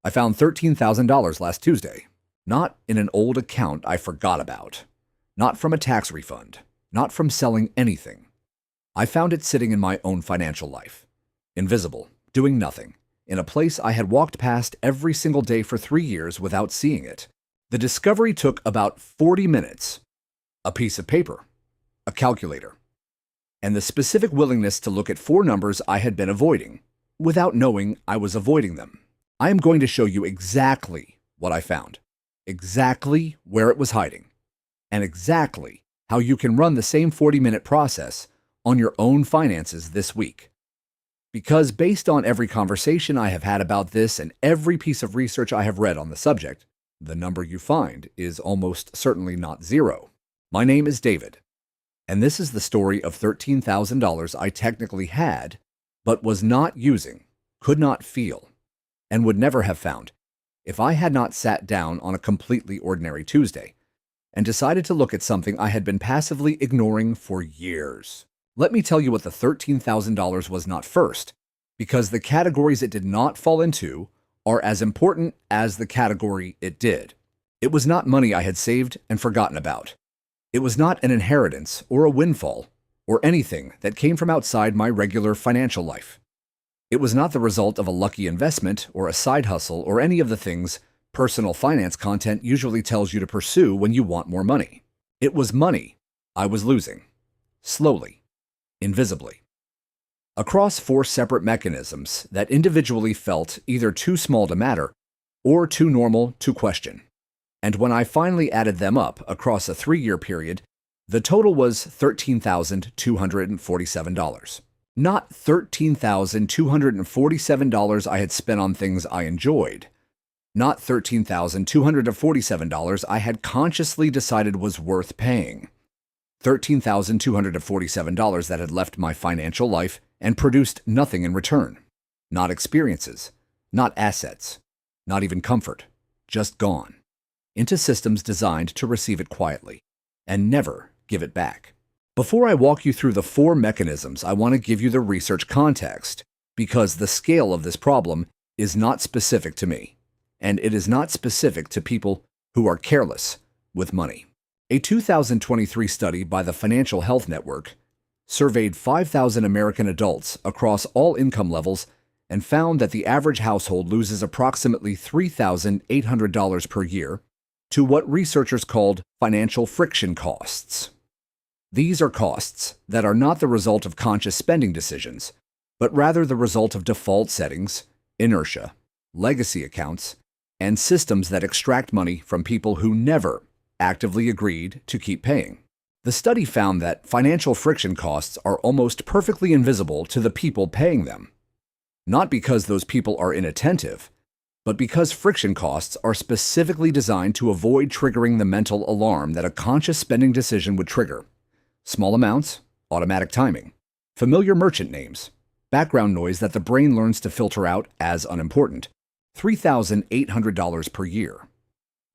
I found $13,000 last Tuesday. Not in an old account I forgot about. Not from a tax refund. Not from selling anything. I found it sitting in my own financial life. Invisible, doing nothing, in a place I had walked past every single day for 3 years without seeing it. The discovery took about 40 minutes. A piece of paper, a calculator, and the specific willingness to look at 4 numbers I had been avoiding, without knowing I was avoiding them. I am going to show you exactly what I found, exactly where it was hiding, and exactly how you can run the same 40-minute process on your own finances this week. Because based on every conversation I have had about this and every piece of research I have read on the subject, the number you find is almost certainly not 0. My name is David, and this is the story of $13,000 I technically had, but was not using, could not feel, and would never have found if I had not sat down on a completely ordinary Tuesday and decided to look at something I had been passively ignoring for years. Let me tell you what the $13,000 was not first, because the categories it did not fall into are as important as the category it did. It was not money I had saved and forgotten about. It was not an inheritance or a windfall or anything that came from outside my regular financial life. It was not the result of a lucky investment or a side hustle or any of the things personal finance content usually tells you to pursue when you want more money. It was money I was losing, slowly, invisibly, across 4 separate mechanisms that individually felt either too small to matter or too normal to question. And when I finally added them up across a 3-year period, the total was $13,247. Not $13,247 I had spent on things I enjoyed. Not $13,247 I had consciously decided was worth paying. $13,247 that had left my financial life and produced nothing in return. Not experiences, not assets, not even comfort, just gone, into systems designed to receive it quietly and never give it back. Before I walk you through the 4 mechanisms, I want to give you the research context, because the scale of this problem is not specific to me, and it is not specific to people who are careless with money. A 2023 study by the Financial Health Network surveyed 5,000 American adults across all income levels and found that the average household loses approximately $3,800 per year to what researchers called financial friction costs. These are costs that are not the result of conscious spending decisions, but rather the result of default settings, inertia, legacy accounts, and systems that extract money from people who never actively agreed to keep paying. The study found that financial friction costs are almost perfectly invisible to the people paying them, not because those people are inattentive, but because friction costs are specifically designed to avoid triggering the mental alarm that a conscious spending decision would trigger. Small amounts, automatic timing, familiar merchant names, background noise that the brain learns to filter out as unimportant, $3,800 per year.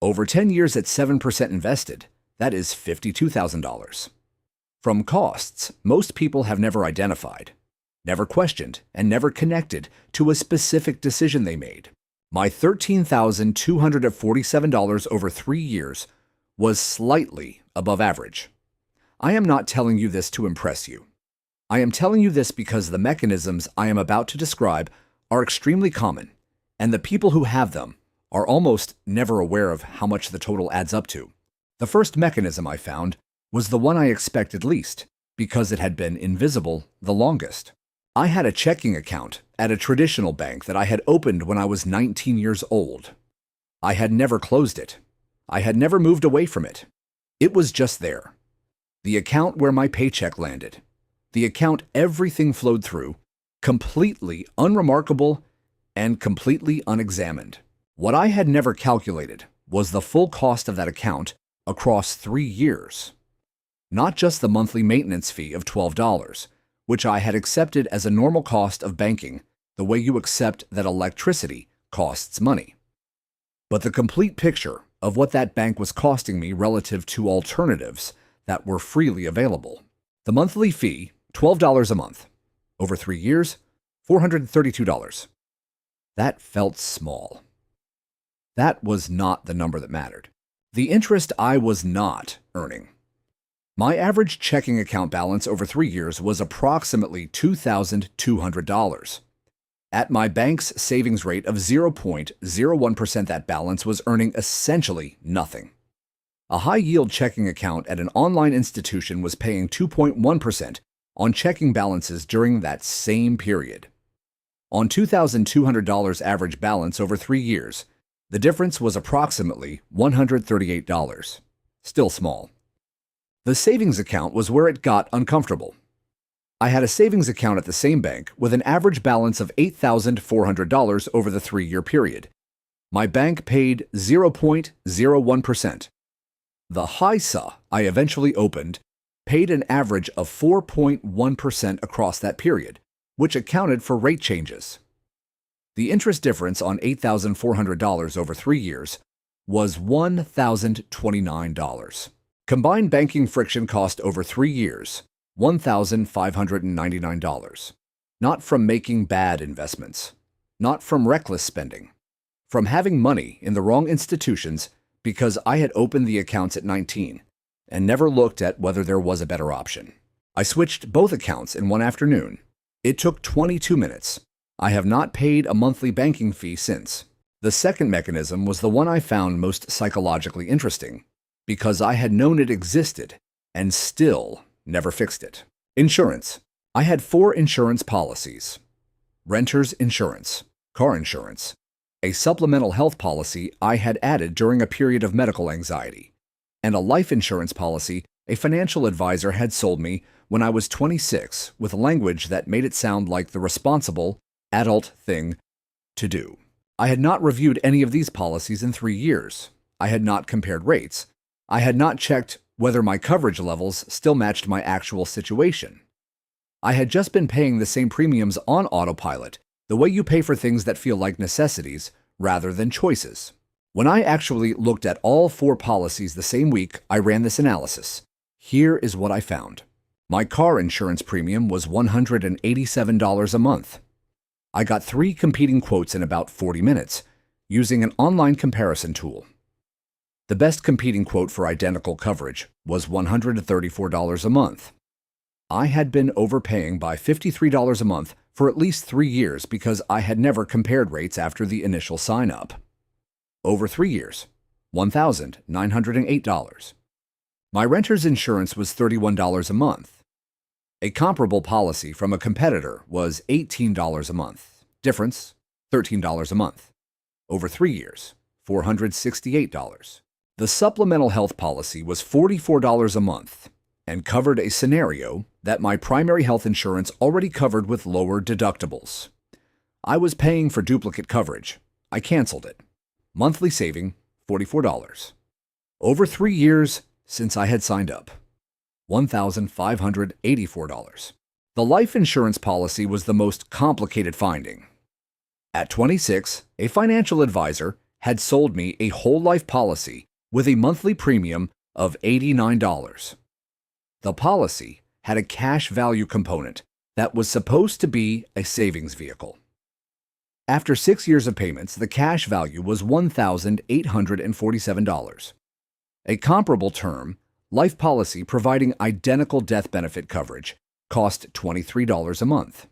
Over 10 years at 7% invested, that is $52,000. From costs most people have never identified, never questioned, and never connected to a specific decision they made. My $13,247 over 3 years was slightly above average. I am not telling you this to impress you. I am telling you this because the mechanisms I am about to describe are extremely common, and the people who have them are almost never aware of how much the total adds up to. The first mechanism I found was the one I expected least, because it had been invisible the longest. I had a checking account at a traditional bank that I had opened when I was 19 years old. I had never closed it. I had never moved away from it. It was just there. The account where my paycheck landed. The account everything flowed through, completely unremarkable and completely unexamined. What I had never calculated was the full cost of that account across 3 years. Not just the monthly maintenance fee of $12, which I had accepted as a normal cost of banking, the way you accept that electricity costs money, but the complete picture of what that bank was costing me relative to alternatives that were freely available. The monthly fee, $12 a month. Over 3 years, $432. That felt small. That was not the number that mattered. The interest I was not earning. My average checking account balance over 3 years was approximately $2,200. At my bank's savings rate of 0.01%, that balance was earning essentially nothing. A high-yield checking account at an online institution was paying 2.1% on checking balances during that same period. On $2,200 average balance over 3 years, the difference was approximately $138. Still small. The savings account was where it got uncomfortable. I had a savings account at the same bank with an average balance of $8,400 over the 3-year period. My bank paid 0.01%. The HISA I eventually opened paid an average of 4.1% across that period, which accounted for rate changes. The interest difference on $8,400 over 3 years was $1,029. Combined banking friction cost over 3 years, $1,599. Not from making bad investments, not from reckless spending, from having money in the wrong institutions because I had opened the accounts at 19 and never looked at whether there was a better option. I switched both accounts in one afternoon. It took 22 minutes. I have not paid a monthly banking fee since. The second mechanism was the one I found most psychologically interesting, because I had known it existed and still never fixed it. Insurance. I had 4 insurance policies: renter's insurance, car insurance, a supplemental health policy I had added during a period of medical anxiety, and a life insurance policy a financial advisor had sold me when I was 26 with language that made it sound like the responsible, adult thing to do. I had not reviewed any of these policies in 3 years. I had not compared rates. I had not checked whether my coverage levels still matched my actual situation. I had just been paying the same premiums on autopilot, the way you pay for things that feel like necessities rather than choices. When I actually looked at all 4 policies the same week I ran this analysis, here is what I found. My car insurance premium was $187 a month. I got 3 competing quotes in about 40 minutes using an online comparison tool. The best competing quote for identical coverage was $134 a month. I had been overpaying by $53 a month for at least 3 years because I had never compared rates after the initial sign-up. Over 3 years, $1,908. My renter's insurance was $31 a month. A comparable policy from a competitor was $18 a month. Difference, $13 a month. Over 3 years, $468. The supplemental health policy was $44 a month and covered a scenario that my primary health insurance already covered with lower deductibles. I was paying for duplicate coverage. I canceled it. Monthly saving, $44. Over 3 years since I had signed up, $1,584. The life insurance policy was the most complicated finding. At 26, a financial advisor had sold me a whole life policy with a monthly premium of $89. The policy had a cash value component that was supposed to be a savings vehicle. After 6 years of payments, the cash value was $1,847. A comparable term, life policy providing identical death benefit coverage, cost $23 a month.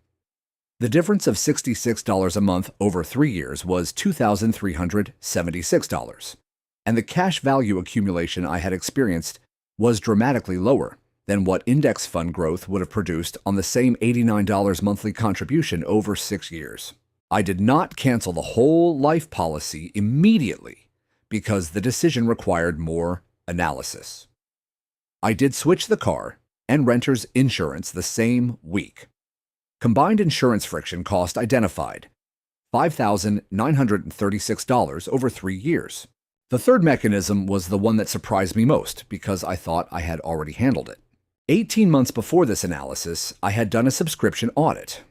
The difference of $66 a month over 3 years was $2,376, and the cash value accumulation I had experienced was dramatically lower than what index fund growth would have produced on the same $89 monthly contribution over 6 years. I did not cancel the whole life policy immediately because the decision required more analysis. I did switch the car and renter's insurance the same week. Combined insurance friction cost identified, $5,936 over 3 years. The third mechanism was the one that surprised me most because I thought I had already handled it. 18 months before this analysis, I had done a subscription audit.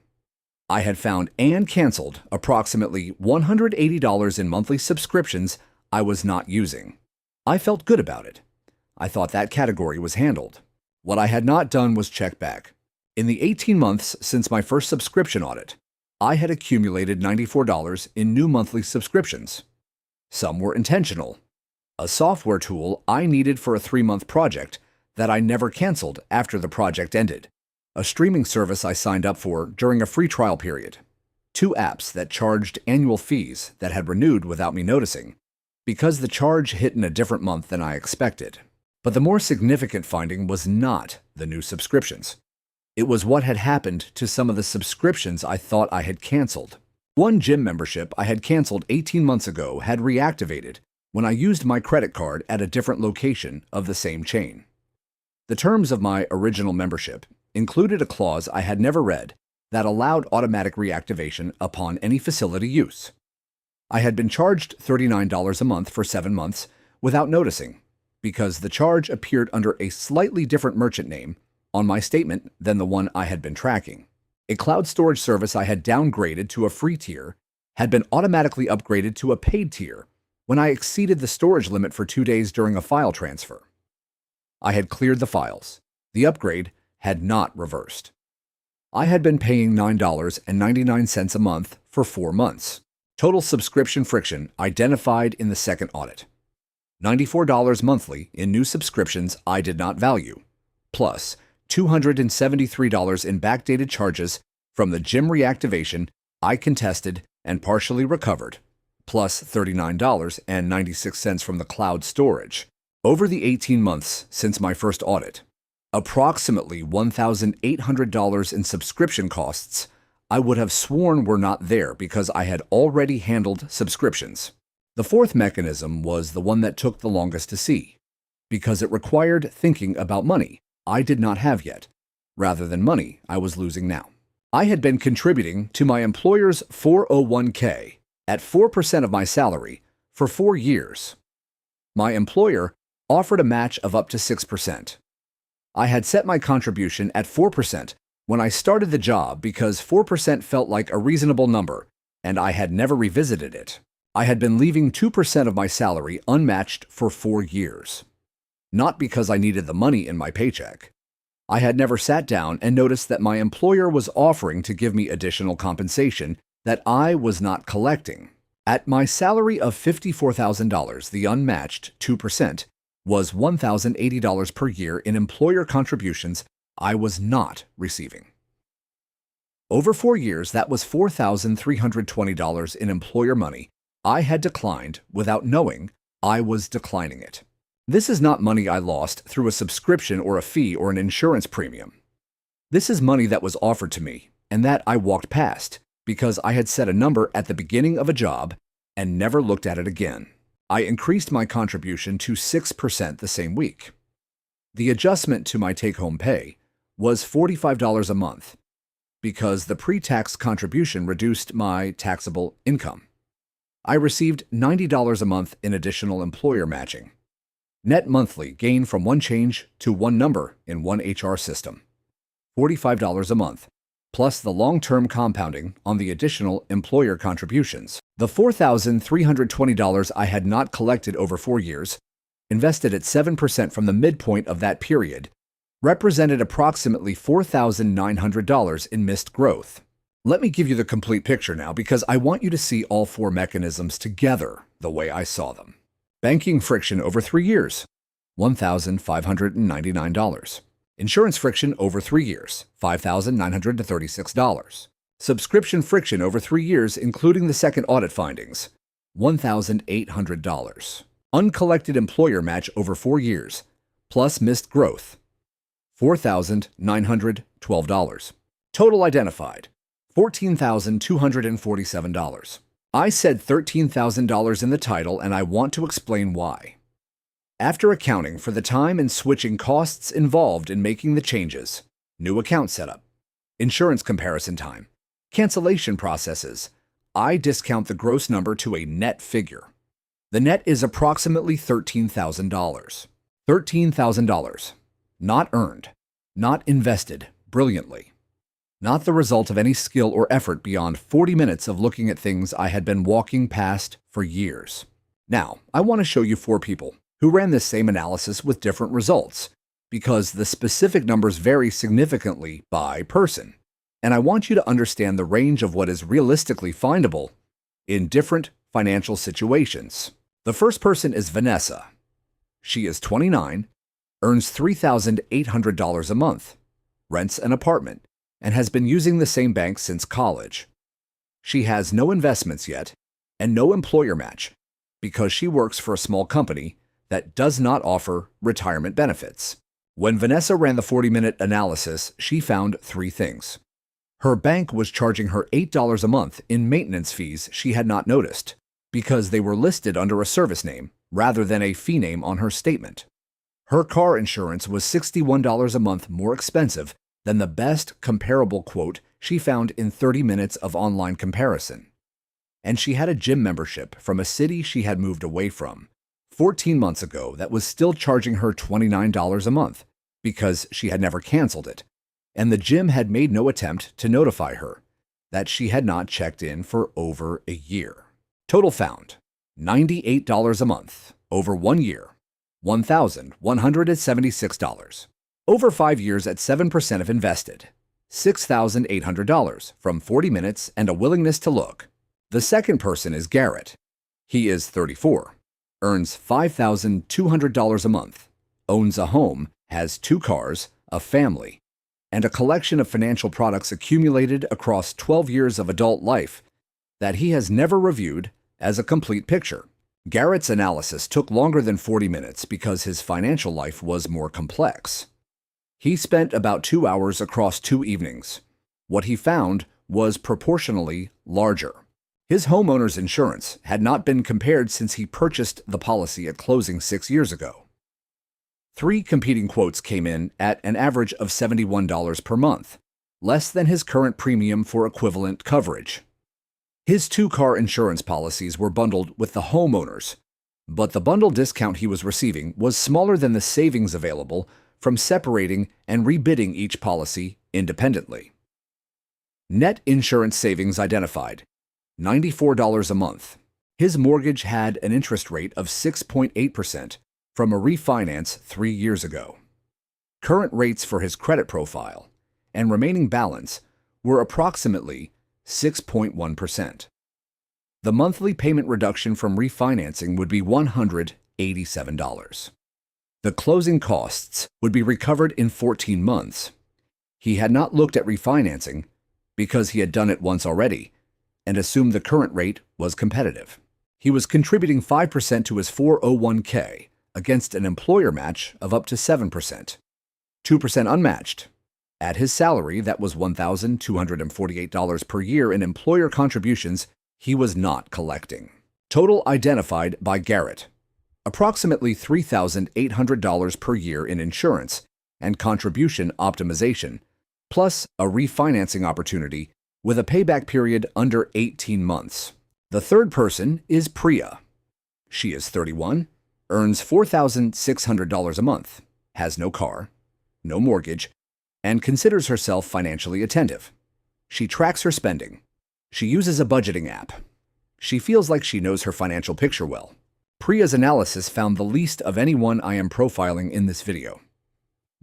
I had found and canceled approximately $180 in monthly subscriptions I was not using. I felt good about it. I thought that category was handled. What I had not done was check back. In the 18 months since my first subscription audit, I had accumulated $94 in new monthly subscriptions. Some were intentional. A software tool I needed for a 3-month project that I never canceled after the project ended. A streaming service I signed up for during a free trial period. 2 apps that charged annual fees that had renewed without me noticing, because the charge hit in a different month than I expected. But the more significant finding was not the new subscriptions. It was what had happened to some of the subscriptions I thought I had canceled. One gym membership I had canceled 18 months ago had reactivated when I used my credit card at a different location of the same chain. The terms of my original membership included a clause I had never read that allowed automatic reactivation upon any facility use. I had been charged $39 a month for 7 months without noticing, because the charge appeared under a slightly different merchant name on my statement than the one I had been tracking. A cloud storage service I had downgraded to a free tier had been automatically upgraded to a paid tier when I exceeded the storage limit for 2 days during a file transfer. I had cleared the files. The upgrade had not reversed. I had been paying $9.99 a month for 4 months. Total subscription friction identified in the second audit. $94 monthly in new subscriptions I did not value, plus $273 in backdated charges from the gym reactivation I contested and partially recovered, plus $39.96 from the cloud storage. Over the 18 months since my first audit, approximately $1,800 in subscription costs I would have sworn were not there because I had already handled subscriptions. The fourth mechanism was the one that took the longest to see, because it required thinking about money I did not have yet, rather than money I was losing now. I had been contributing to my employer's 401k at 4% of my salary for 4 years. My employer offered a match of up to 6%. I had set my contribution at 4% when I started the job because 4% felt like a reasonable number, and I had never revisited it. I had been leaving 2% of my salary unmatched for 4 years. Not because I needed the money in my paycheck. I had never sat down and noticed that my employer was offering to give me additional compensation that I was not collecting. At my salary of $54,000, the unmatched 2% was $1,080 per year in employer contributions I was not receiving. Over 4 years, that was $4,320 in employer money I had declined without knowing I was declining it. This is not money I lost through a subscription or a fee or an insurance premium. This is money that was offered to me and that I walked past because I had set a number at the beginning of a job and never looked at it again. I increased my contribution to 6% the same week. The adjustment to my take-home pay was $45 a month because the pre-tax contribution reduced my taxable income. I received $90 a month in additional employer matching. Net monthly gain from one change to one number in one HR system. $45 a month, plus the long-term compounding on the additional employer contributions. The $4,320 I had not collected over 4 years, invested at 7% from the midpoint of that period, represented approximately $4,900 in missed growth. Let me give you the complete picture now because I want you to see all 4 mechanisms together the way I saw them. Banking friction over 3 years, $1,599. Insurance friction over 3 years, $5,936. Subscription friction over 3 years, including the second audit findings, $1,800. Uncollected employer match over 4 years, plus missed growth, $4,912. Total identified, $14,247. I said $13,000 in the title, and I want to explain why. After accounting for the time and switching costs involved in making the changes, new account setup, insurance comparison time, cancellation processes, I discount the gross number to a net figure. The net is approximately $13,000. $13,000. Not earned, not invested brilliantly. Not the result of any skill or effort beyond 40 minutes of looking at things I had been walking past for years. Now, I want to show you 4 people who ran this same analysis with different results, because the specific numbers vary significantly by person, and I want you to understand the range of what is realistically findable in different financial situations. The first person is Vanessa. She is 29, earns $3,800 a month, rents an apartment, and has been using the same bank since college. She has no investments yet and no employer match because she works for a small company that does not offer retirement benefits. When Vanessa ran the 40-minute analysis, she found three things. Her bank was charging her $8 a month in maintenance fees she had not noticed because they were listed under a service name rather than a fee name on her statement. Her car insurance was $61 a month more expensive than the best comparable quote she found in 30 minutes of online comparison. And she had a gym membership from a city she had moved away from 14 months ago that was still charging her $29 a month because she had never canceled it, and the gym had made no attempt to notify her that she had not checked in for over a year. Total found, $98 a month, over 1 year, $1,176. Over 5 years at 7% of invested, $6,800 from 40 minutes and a willingness to look. The second person is Garrett. He is 34, earns $5,200 a month, owns a home, has 2 cars, a family, and a collection of financial products accumulated across 12 years of adult life that he has never reviewed as a complete picture. Garrett's analysis took longer than 40 minutes because his financial life was more complex. He spent about 2 hours across 2 evenings. What he found was proportionally larger. His homeowner's insurance had not been compared since he purchased the policy at closing 6 years ago. 3 competing quotes came in at an average of $71 per month, less than his current premium for equivalent coverage. His 2-car insurance policies were bundled with the homeowner's, but the bundle discount he was receiving was smaller than the savings available from separating and rebidding each policy independently. Net insurance savings identified, $94 a month. His mortgage had an interest rate of 6.8% from a refinance 3 years ago. Current rates for his credit profile and remaining balance were approximately 6.1%. The monthly payment reduction from refinancing would be $187. The closing costs would be recovered in 14 months. He had not looked at refinancing because he had done it once already and assumed the current rate was competitive. He was contributing 5% to his 401k against an employer match of up to 7%, 2% unmatched. At his salary, that was $1,248 per year in employer contributions he was not collecting. Total identified by Garrett, approximately $3,800 per year in insurance and contribution optimization, plus a refinancing opportunity with a payback period under 18 months. The third person is Priya. She is 31, earns $4,600 a month, has no car, no mortgage, and considers herself financially attentive. She tracks her spending. She uses a budgeting app. She feels like she knows her financial picture well. Priya's analysis found the least of anyone I am profiling in this video,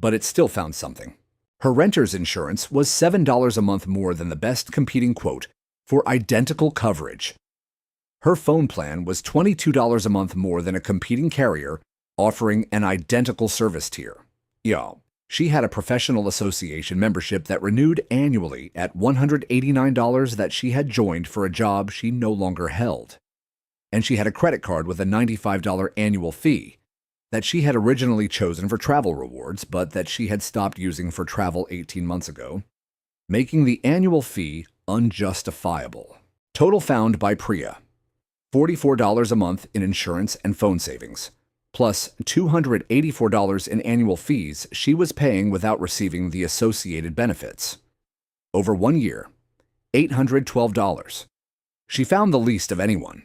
but it still found something. Her renter's insurance was $7 a month more than the best competing quote for identical coverage. Her phone plan was $22 a month more than a competing carrier offering an identical service tier. She had a professional association membership that renewed annually at $189 that she had joined for a job she no longer held. And she had a credit card with a $95 annual fee that she had originally chosen for travel rewards, but that she had stopped using for travel 18 months ago, making the annual fee unjustifiable. Total found by Priya, $44 a month in insurance and phone savings, plus $284 in annual fees she was paying without receiving the associated benefits. Over 1 year, $812. She found the least of anyone.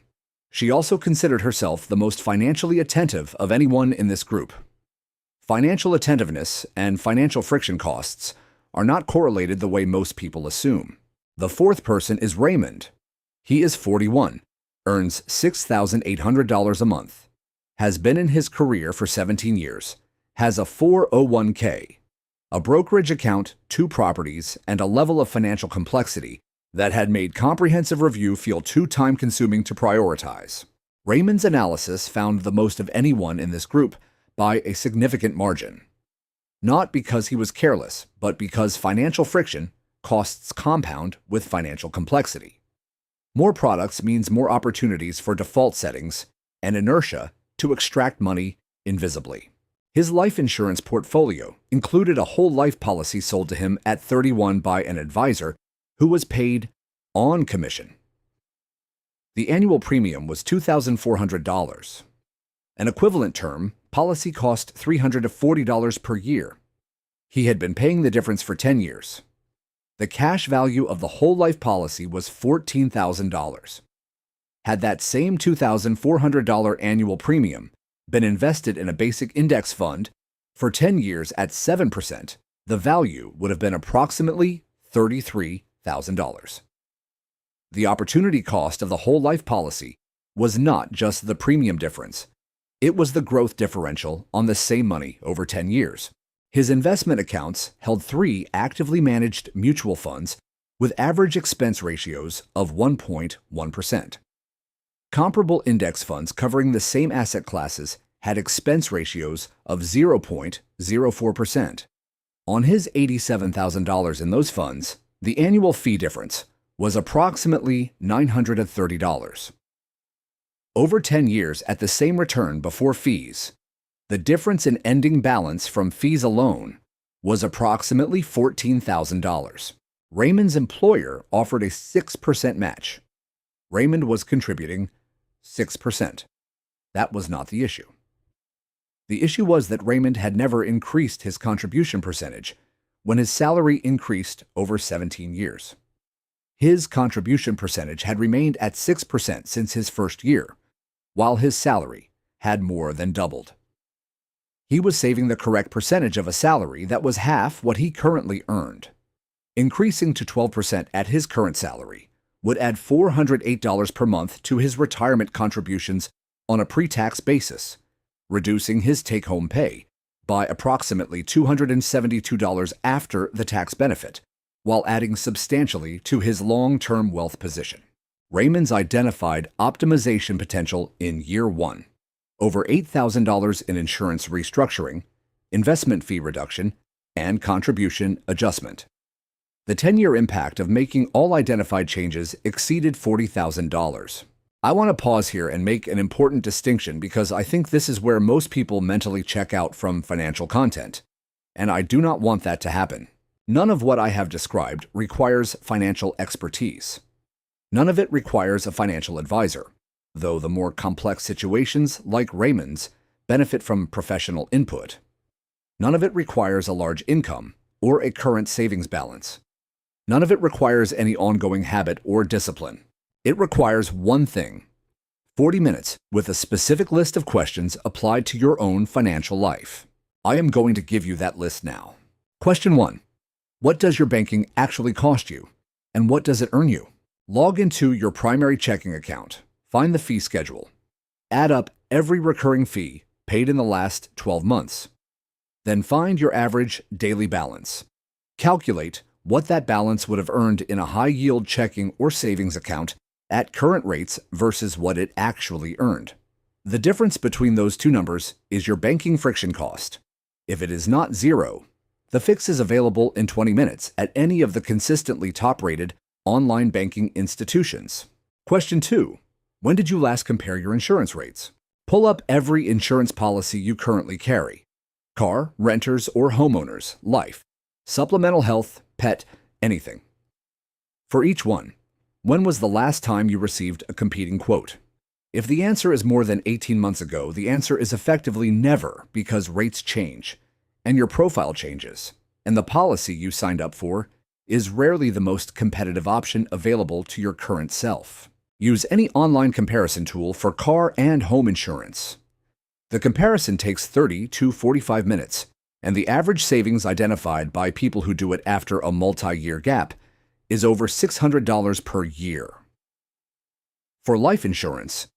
She also considered herself the most financially attentive of anyone in this group. Financial attentiveness and financial friction costs are not correlated the way most people assume. The fourth person is Raymond. He is 41, earns $6,800 a month, has been in his career for 17 years, has a 401k, a brokerage account, 2 properties, and a level of financial complexity that had made comprehensive review feel too time-consuming to prioritize. Raymond's analysis found the most of anyone in this group by a significant margin. Not because he was careless, but because financial friction costs compound with financial complexity. More products means more opportunities for default settings and inertia to extract money invisibly. His life insurance portfolio included a whole life policy sold to him at 31 by an advisor who was paid on commission. The annual premium was $2,400. An equivalent term policy cost $340 per year. He had been paying the difference for 10 years. The cash value of the whole life policy was $14,000. Had that same $2,400 annual premium been invested in a basic index fund for 10 years at 7%, the value would have been approximately $33,000. The opportunity cost of the whole life policy was not just the premium difference. It was the growth differential on the same money over 10 years. His investment accounts held 3 actively managed mutual funds with average expense ratios of 1.1%. Comparable index funds covering the same asset classes had expense ratios of 0.04%. On his $87,000 in those funds, the annual fee difference was approximately $930. Over 10 years at the same return before fees, the difference in ending balance from fees alone was approximately $14,000. Raymond's employer offered a 6% match. Raymond was contributing 6%. That was not the issue. The issue was that Raymond had never increased his contribution percentage when his salary increased over 17 years. His contribution percentage had remained at 6% since his first year, while his salary had more than doubled. He was saving the correct percentage of a salary that was half what he currently earned. Increasing to 12% at his current salary would add $408 per month to his retirement contributions on a pre-tax basis, reducing his take-home pay by approximately $272 after the tax benefit, while adding substantially to his long-term wealth position. Raymond's identified optimization potential in year 1. Over $8,000 in insurance restructuring, investment fee reduction, and contribution adjustment. The 10-year impact of making all identified changes exceeded $40,000. I want to pause here and make an important distinction because I think this is where most people mentally check out from financial content, and I do not want that to happen. None of what I have described requires financial expertise. None of it requires a financial advisor, though the more complex situations, like Raymond's, benefit from professional input. None of it requires a large income or a current savings balance. None of it requires any ongoing habit or discipline. It requires one thing: 40 minutes with a specific list of questions applied to your own financial life. I am going to give you that list now. Question 1. What does your banking actually cost you, and what does it earn you? Log into your primary checking account, find the fee schedule, add up every recurring fee paid in the last 12 months. Then find your average daily balance. Calculate what that balance would have earned in a high-yield checking or savings account at current rates versus what it actually earned. The difference between those two numbers is your banking friction cost. If it is not zero, the fix is available in 20 minutes at any of the consistently top-rated online banking institutions. Question 2. When did you last compare your insurance rates? Pull up every insurance policy you currently carry: car, renters, or homeowners, life, supplemental health, pet, anything. For each one, when was the last time you received a competing quote? If the answer is more than 18 months ago, the answer is effectively never, because rates change, and your profile changes, and the policy you signed up for is rarely the most competitive option available to your current self. Use any online comparison tool for car and home insurance. The comparison takes 30 to 45 minutes, and the average savings identified by people who do it after a multi-year gap is over $600 per year. For life insurance,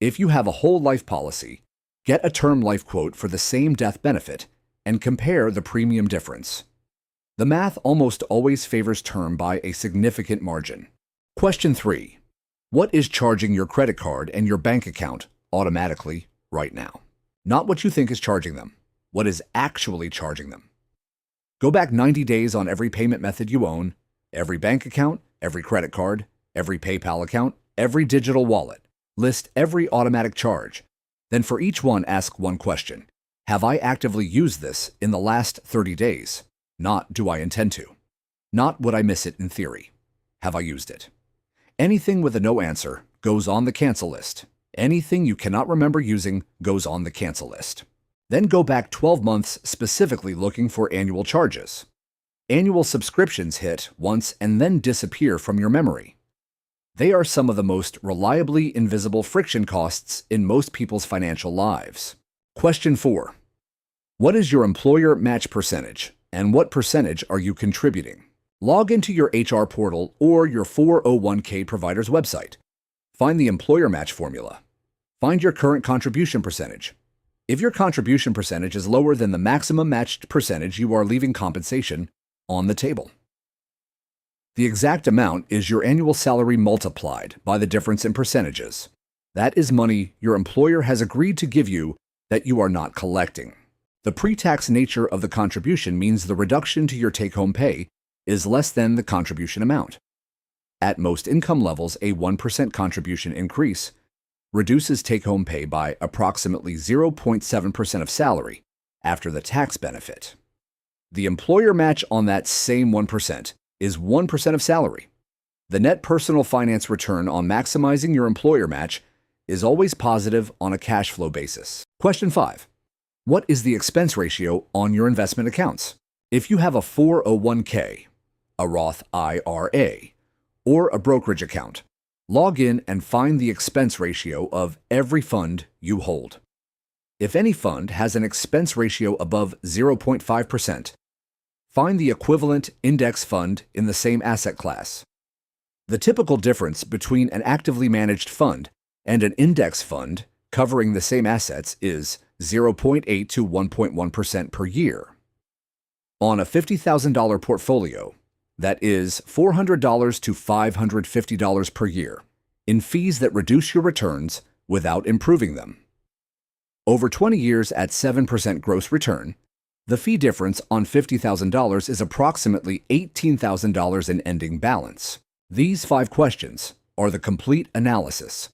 if you have a whole life policy, get a term life quote for the same death benefit and compare the premium difference. The math almost always favors term by a significant margin. Question 3. What is charging your credit card and your bank account automatically right now. Not what you think is charging them, what is actually charging them. Go back 90 days on every payment method you own, every bank account, every credit card, every PayPal account, every digital wallet. List every automatic charge. Then for each one, ask one question. Have I actively used this in the last 30 days? Not do I intend to. Not would I miss it in theory. Have I used it? Anything with a no answer goes on the cancel list. Anything you cannot remember using goes on the cancel list. Then go back 12 months specifically looking for annual charges. Annual subscriptions hit once and then disappear from your memory. They are some of the most reliably invisible friction costs in most people's financial lives. Question 4. What is your employer match percentage, and what percentage are you contributing? Log into your HR portal or your 401k provider's website. Find the employer match formula. Find your current contribution percentage. If your contribution percentage is lower than the maximum matched percentage, you are leaving compensation on the table. The exact amount is your annual salary multiplied by the difference in percentages. That is money your employer has agreed to give you that you are not collecting. The pre-tax nature of the contribution means the reduction to your take-home pay is less than the contribution amount. At most income levels, a 1% contribution increase reduces take-home pay by approximately 0.7% of salary after the tax benefit. The employer match on that same 1% is 1% of salary. The net personal finance return on maximizing your employer match is always positive on a cash flow basis. Question 5. What is the expense ratio on your investment accounts? If you have a 401k, a Roth IRA, or a brokerage account, log in and find the expense ratio of every fund you hold. If any fund has an expense ratio above 0.5%, find the equivalent index fund in the same asset class. The typical difference between an actively managed fund and an index fund covering the same assets is 0.8 to 1.1% per year. On a $50,000 portfolio, that is $400 to $550 per year in fees that reduce your returns without improving them. Over 20 years at 7% gross return, the fee difference on $50,000 is approximately $18,000 in ending balance. These 5 questions are the complete analysis.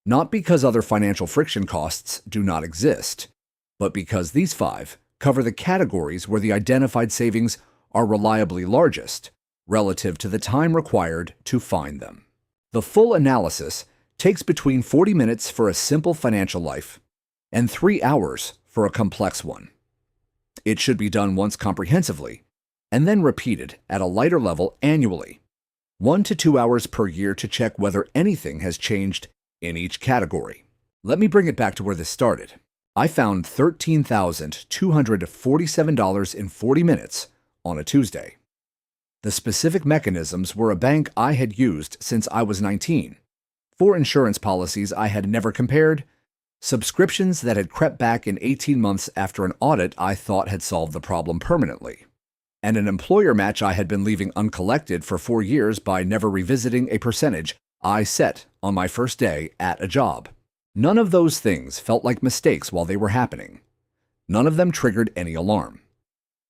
Not because other financial friction costs do not exist, but because these 5 cover the categories where the identified savings are reliably largest relative to the time required to find them. The full analysis takes between 40 minutes for a simple financial life and 3 hours for a complex one. It should be done once comprehensively and then repeated at a lighter level annually, 1 to 2 hours per year to check whether anything has changed in each category. Let me bring it back to where this started. I found $13,247 in 40 minutes on a Tuesday. The specific mechanisms were a bank I had used since I was 19, 4 insurance policies I had never compared, subscriptions that had crept back in 18 months after an audit I thought had solved the problem permanently, and an employer match I had been leaving uncollected for 4 years by never revisiting a percentage I set on my first day at a job. None of those things felt like mistakes while they were happening. None of them triggered any alarm.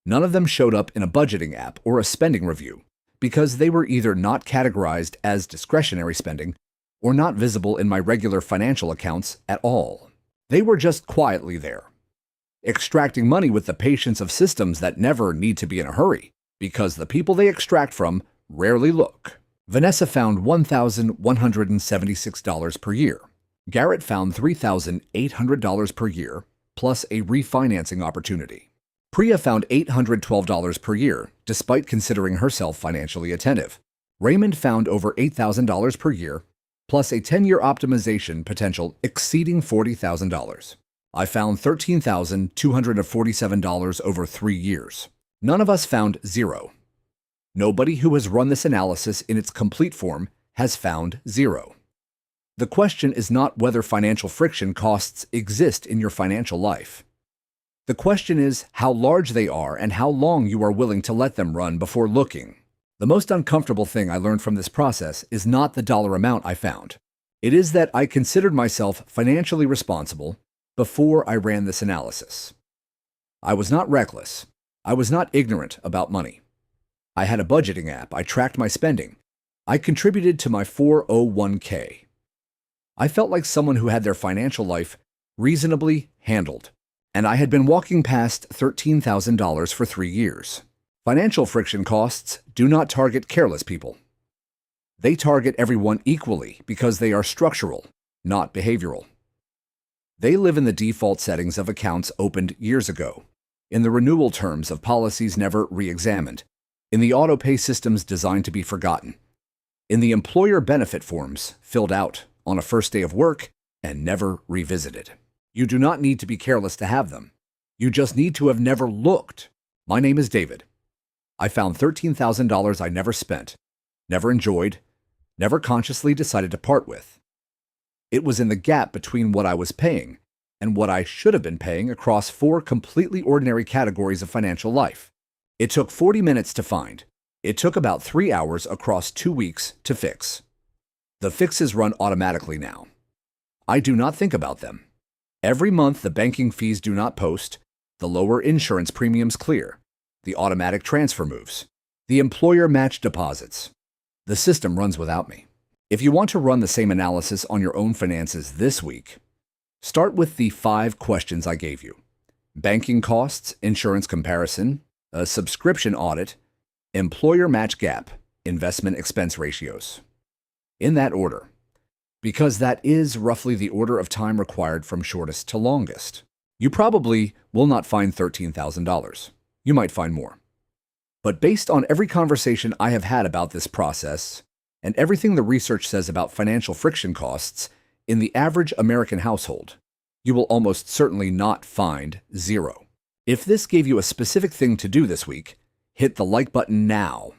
None of them showed up in a budgeting app or a spending review because they were either not categorized as discretionary spending or not visible in my regular financial accounts at all. They were just quietly there, extracting money with the patience of systems that never need to be in a hurry because the people they extract from rarely look. Vanessa found $1,176 per year. Garrett found $3,800 per year, plus a refinancing opportunity. Priya found $812 per year, despite considering herself financially attentive. Raymond found over $8,000 per year, plus a 10-year optimization potential exceeding $40,000. I found $13,247 over 3 years. None of us found zero. Nobody who has run this analysis in its complete form has found zero. The question is not whether financial friction costs exist in your financial life. The question is how large they are and how long you are willing to let them run before looking. The most uncomfortable thing I learned from this process is not the dollar amount I found, It is that I considered myself financially responsible before I ran this analysis. I was not reckless. I was not ignorant about money. I had a budgeting app. I tracked my spending. I contributed to my 401k. I felt like someone who had their financial life reasonably handled, and I had been walking past $13,000 for 3 years. Financial friction costs do not target careless people. They target everyone equally because they are structural, not behavioral. They live in the default settings of accounts opened years ago, in the renewal terms of policies never re-examined, in the auto-pay systems designed to be forgotten, in the employer benefit forms filled out on a first day of work and never revisited. You do not need to be careless to have them. You just need to have never looked. My name is David. I found $13,000 I never spent, never enjoyed, never consciously decided to part with. It was in the gap between what I was paying and what I should have been paying across 4 completely ordinary categories of financial life. It took 40 minutes to find. It took about 3 hours across 2 weeks to fix. The fixes run automatically now. I do not think about them. Every month, the banking fees do not post, the lower insurance premiums clear, the automatic transfer moves, the employer match deposits. The system runs without me. If you want to run the same analysis on your own finances this week, start with the 5 questions I gave you: banking costs, insurance comparison, a subscription audit, employer match gap, investment expense ratios. In that order, because that is roughly the order of time required from shortest to longest. You probably will not find $13,000. You might find more. But based on every conversation I have had about this process and everything the research says about financial friction costs in the average American household, you will almost certainly not find 0. If this gave you a specific thing to do this week, hit the like button now.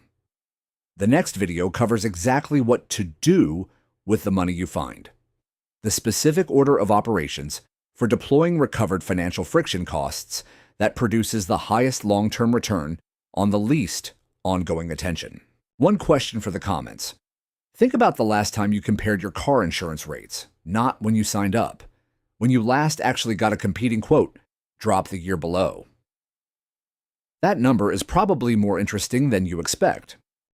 The next video covers exactly what to do with the money you find. The specific order of operations for deploying recovered financial friction costs that produces the highest long-term return on the least ongoing attention. One question for the comments. Think about the last time you compared your car insurance rates, not when you signed up, when you last actually got a competing quote, drop the year below. That number is probably more interesting than you expect.